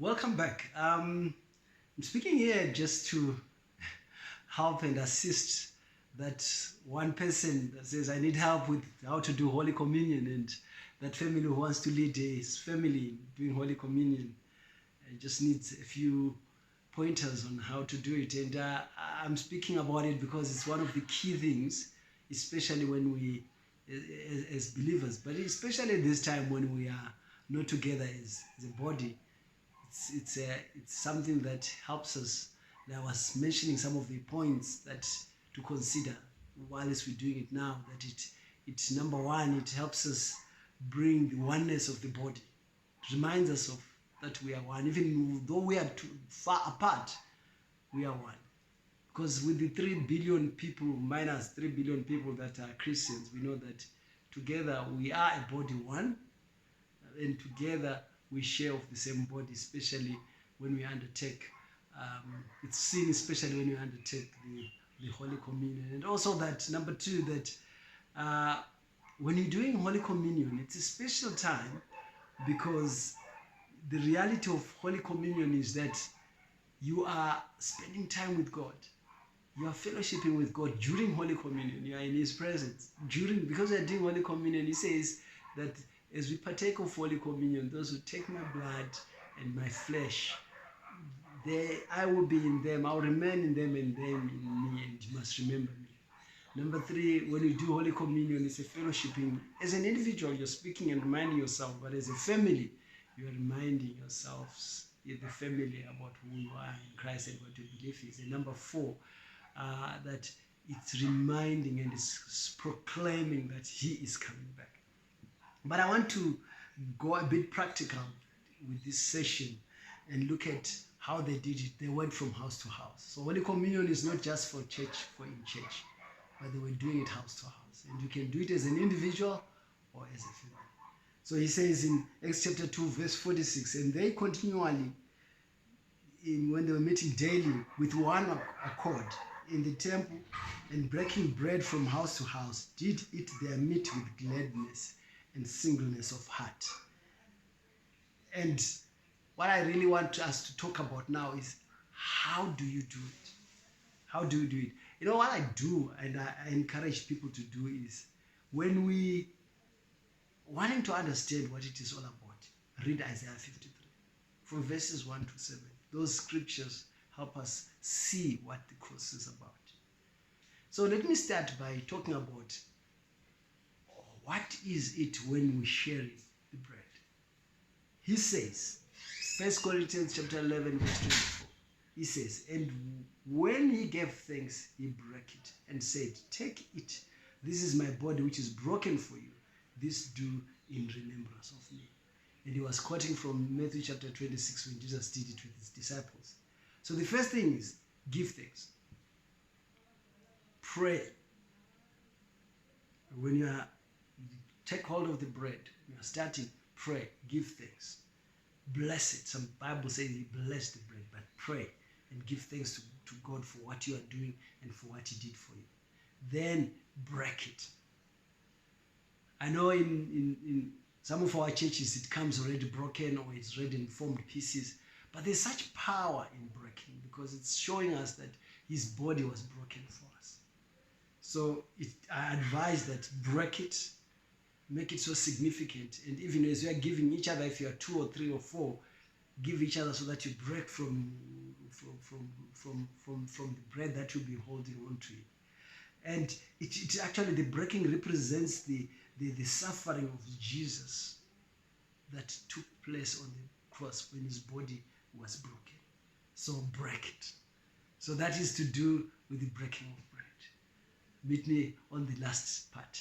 Welcome back. I'm speaking here just to help and assist that one person that says, I need help with how to do Holy Communion, and that family who wants to lead his family doing Holy Communion. I just needs a few pointers on how to do it. And I'm speaking about it because it's one of the key things, especially when we, as believers, but especially this time when we are not together as a body. It's something that helps us. And I was mentioning some of the points that to consider whilst we're doing it now. That it's number one, it helps us bring the oneness of the body. It reminds us of that we are one, even though we are too far apart. We are one. Because with the 3 billion people, minus 3 billion people that are Christians, we know that together we are a body one, and together we share of the same body, especially when we undertake, it's seen especially when we undertake the Holy Communion. And also that, number two, that when you're doing Holy Communion, it's a special time because the reality of Holy Communion is that you are spending time with God. You are fellowshipping with God during Holy Communion. You are in His presence. Because we are doing Holy Communion, He says that as we partake of Holy Communion, those who take my blood and my flesh, I will be in them, I will remain in them and them in me, and you must remember me. Number three, when you do Holy Communion, it's a fellowshipping. As an individual, you're speaking and reminding yourself, but as a family, you're reminding yourselves, the family, about who you are in Christ and what your belief is. And number four, that it's reminding and it's proclaiming that He is coming back. But I want to go a bit practical with this session and look at how they did it. They went from house to house. So Holy Communion is not just for church, for in church, but they were doing it house to house. And you can do it as an individual or as a family. So he says in Acts chapter 2, verse 46, and they continually, when they were meeting daily with one accord in the temple and breaking bread from house to house, did eat their meat with gladness and singleness of heart. And what I really want us to talk about now is, how do you do it? How do you do it? You know what I do, and I encourage people to do, is when we wanting to understand what it is all about, read Isaiah 53 from verses 1 to 7. Those scriptures help us see what the cross is about. So let me start by talking about what is it when we share the bread. He says, 1 Corinthians chapter 11, verse 24, he says, and when he gave thanks, he broke it and said, take it. This is my body which is broken for you. This do in remembrance of me. And he was quoting from Matthew chapter 26 when Jesus did it with his disciples. So the first thing is, give thanks. Pray. When you take hold of the bread, you are starting, pray, give thanks. Bless it. Some Bible says you bless the bread, but pray and give thanks to God for what you are doing and for what He did for you. Then break it. I know in some of our churches it comes already broken or it's already in formed pieces, but there's such power in breaking because it's showing us that His body was broken for us. So I advise that break it, make it so significant, and even as you are giving each other, if you are 2 or 3 or 4, give each other so that you break from the bread that you'll be holding on to. And it actually, the breaking represents the suffering of Jesus that took place on the cross when His body was broken. So break it. So that is to do with the breaking of bread. Meet me on the last part.